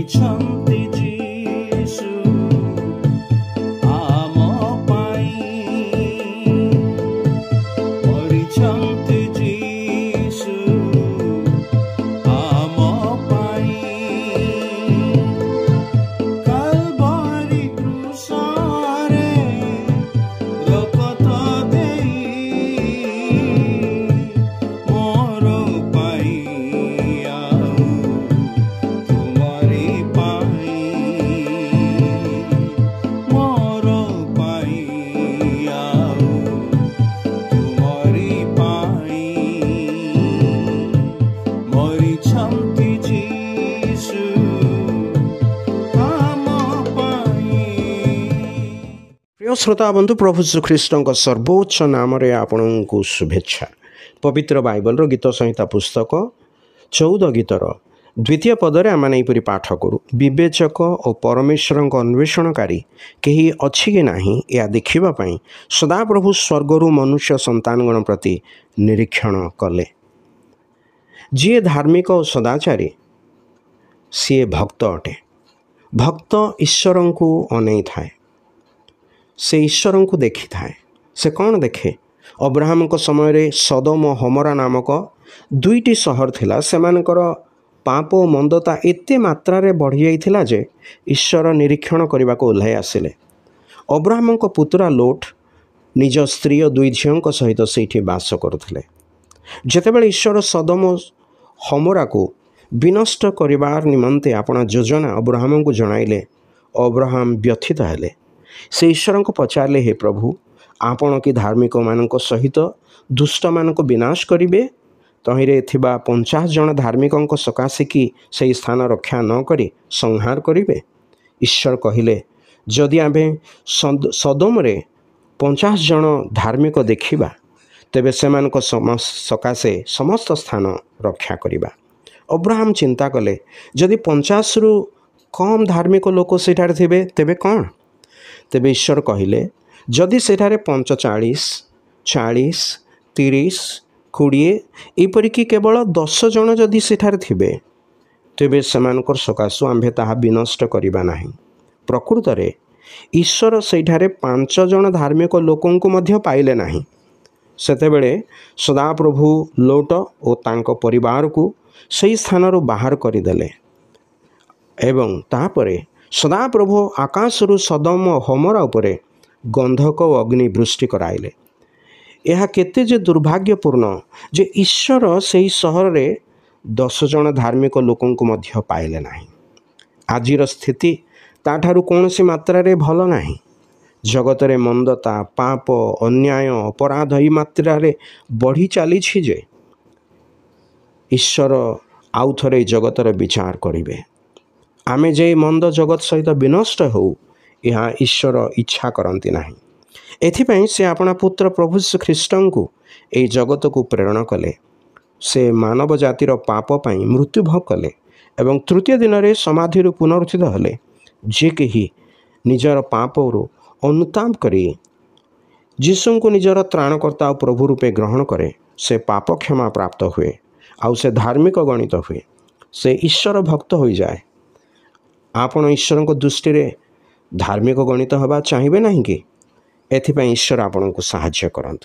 ମରିଛନ୍ତି ଯୀଶୁ ଆମ ପାଇଁ, ମରିଛନ୍ତି ଯୀଶୁ ଆମ ପାଇଁ। କାଲବାରି କ୍ରୁଶରେ ରକ୍ତ ଦେଇ ମୋର ପାଇଁ ଆଉ ତୁମରି ପାଇଁ, ମୋର ପାଇଁ ଆଉ ତୁମରି ପାଇଁ। ମରିଛନ୍ତି ଯୀଶୁ ଆମ ପାଇଁ। প্রিয় শ্রোতা বন্ধু, প্রভু শ্রীখ্ରୀষ্টଙ୍କ ସର୍ବୋଚ୍ଚ ନାମରେ ଆପଣଙ୍କୁ ଶୁଭେଚ୍ଛା। ପବିତ୍ର ବାଇବଲର ଗୀତ ସଂହିତା ପୁସ୍ତକ 14 ଗୀତର ଦ୍ୱିତୀୟ ପଦରେ ଆମେ ଏହିପରି ପାଠ କରୁ। ବିବେଚକ ଓ ପରମେଶ୍ୱରଙ୍କ ଅନ୍ୱେଷଣକାରୀ କେହି ଅଛି କି ନାହିଁ, ଏହା ଦେଖିବା ପାଇଁ ସଦାପ୍ରଭୁ ସ୍ୱର୍ଗରୁ ମନୁଷ୍ୟ ସନ୍ତାନଗଣ ପ୍ରତି ନିରୀକ୍ଷଣ କଲେ। ଯିଏ ଧାର୍ମିକ ଓ ସଦାଚାରୀ ସିଏ ଭକ୍ତ ଅଟେ। ଭକ୍ତ ଈଶ୍ୱରଙ୍କୁ ଅନେଇଥାଏ, ସେ ଈଶ୍ୱରଙ୍କୁ ଦେଖିଥାଏ। ସେ କ'ଣ ଦେଖେ? ଅବ୍ରାହମଙ୍କ ସମୟରେ ସଦୋମ ଓ ହମରା ନାମକ ଦୁଇଟି ସହର ଥିଲା। ସେମାନଙ୍କର ପାପ ଓ ମନ୍ଦତା ଏତେ ମାତ୍ରାରେ ବଢ଼ିଯାଇଥିଲା ଯେ ଈଶ୍ୱର ନିରୀକ୍ଷଣ କରିବାକୁ ଓହ୍ଲାଇ ଆସିଲେ। ଅବ୍ରାହମଙ୍କ ପୁତୁରା ଲୋଟ ନିଜ ସ୍ତ୍ରୀ ଓ ଦୁଇ ଝିଅଙ୍କ ସହିତ ସେଇଠି ବାସ କରୁଥିଲେ। ଯେତେବେଳେ ଈଶ୍ୱର ସଦୋମ ଓ ହମରାକୁ ବିନଷ୍ଟ କରିବାର ନିମନ୍ତେ ଆପଣା ଯୋଜନା ଅବ୍ରାହମଙ୍କୁ ଜଣାଇଲେ, ଅବ୍ରାହମ ବ୍ୟଥିତ ହେଲେ। ସେ ଈଶ୍ୱରଙ୍କୁ ପଚାରିଲେ, ହେ ପ୍ରଭୁ, ଆପଣ କି ଧାର୍ମିକମାନଙ୍କ ସହିତ ଦୁଷ୍ଟମାନଙ୍କୁ ବିନାଶ କରିବେ? ତହିଁରେ ଥିବା 50 ଜଣ ଧାର୍ମିକଙ୍କ ସକାଶେ କି ସେହି ସ୍ଥାନ ରକ୍ଷା ନ କରି ସଂହାର କରିବେ? ଈଶ୍ୱର କହିଲେ, ଯଦି ଆମେ ସଦୋମରେ 50 ଜଣ ଧାର୍ମିକ ଦେଖିବା, ତେବେ ସେମାନଙ୍କ ସକାଶେ ସମସ୍ତ ସ୍ଥାନ ରକ୍ଷା କରିବା। ଅବ୍ରାହମ ଚିନ୍ତା କଲେ, ଯଦି 50ରୁ କମ୍ ଧାର୍ମିକ ଲୋକ ସେଠାରେ ଥିବେ ତେବେ କ'ଣ? ତେବେ ଈଶ୍ୱର କହିଲେ, ଯଦି ସେଠାରେ 45, 40, 30, 20 ଏପରିକି କେବଳ 10 ଜଣ ଯଦି ସେଠାରେ ଥିବେ, ତେବେ ସେମାନଙ୍କର ସକାଶୁ ଆମ୍ଭେ ତାହା ବିନଷ୍ଟ କରିବା ନାହିଁ। ପ୍ରକୃତରେ ଈଶ୍ୱର ସେଠାରେ 5 ଜଣ ଧାର୍ମିକ ଲୋକଙ୍କୁ ମଧ୍ୟ ପାଇଲେ ନାହିଁ। ସେତେବେଳେ ସଦାପ୍ରଭୁ ଲୋଟ ଓ ତାଙ୍କ ପରିବାରକୁ ସେହି ସ୍ଥାନରୁ ବାହାର କରିଦେଲେ ଏବଂ ତାପରେ ସଦାପ୍ରଭୁ ଆକାଶରୁ ସଦୋମ ଓ ହମରା ଉପରେ ଗନ୍ଧକ ଓ ଅଗ୍ନି ବୃଷ୍ଟି କରାଇଲେ। ଏହା କେତେ ଯେ ଦୁର୍ଭାଗ୍ୟପୂର୍ଣ୍ଣ ଯେ ଈଶ୍ୱର ସେହି ସହରରେ 10 ଜଣ ଧାର୍ମିକ ଲୋକଙ୍କୁ ମଧ୍ୟ ପାଇଲେ ନାହିଁ। ଆଜିର ସ୍ଥିତି ତାଠାରୁ କୌଣସି ମାତ୍ରାରେ ଭଲ ନାହିଁ। ଜଗତରେ ମନ୍ଦତା, ପାପ, ଅନ୍ୟାୟ, ଅପରାଧ ଏହି ମାତ୍ରାରେ ବଢ଼ି ଚାଲିଛି ଯେ ଈଶ୍ୱର ଆଉ ଥରେ ଜଗତର ବିଚାର କରିବେ। ଆମେ ଯେ ମନ୍ଦ ଜଗତ ସହିତ ବିନଷ୍ଟ ହେଉ, ଏହା ଈଶ୍ୱର ଇଚ୍ଛା କରନ୍ତି ନାହିଁ। ଏଥିପାଇଁ ସେ ଆପଣା ପୁତ୍ର ପ୍ରଭୁ ଶ୍ରୀଖ୍ରୀଷ୍ଟଙ୍କୁ ଏହି ଜଗତକୁ ପ୍ରେରଣ କଲେ। ସେ ମାନବ ଜାତିର ପାପ ପାଇଁ ମୃତ୍ୟୁଭୋଗ କଲେ ଏବଂ ତୃତୀୟ ଦିନରେ ସମାଧିରୁ ପୁନରୁତ୍ଥିତ ହେଲେ। ଯେ କେହି ନିଜର ପାପରୁ ଅନୁତାପ କରି ଯୀଶୁଙ୍କୁ ନିଜର ତ୍ରାଣକର୍ତ୍ତା ଓ ପ୍ରଭୁ ରୂପେ ଗ୍ରହଣ କରେ, ସେ ପାପ କ୍ଷମା ପ୍ରାପ୍ତ ହୁଏ, ଆଉ ସେ ଧାର୍ମିକ ଗଣିତ ହୁଏ, ସେ ଈଶ୍ୱର ଭକ୍ତ ହୋଇଯାଏ। ଆପଣ ଈଶ୍ୱରଙ୍କ ଦୃଷ୍ଟିରେ ଧାର୍ମିକ ଗଣିତ ହେବା ଚାହିଁବେ ନାହିଁ କି? ଏଥିପାଇଁ ଈଶ୍ୱର ଆପଣଙ୍କୁ ସାହାଯ୍ୟ କରନ୍ତୁ।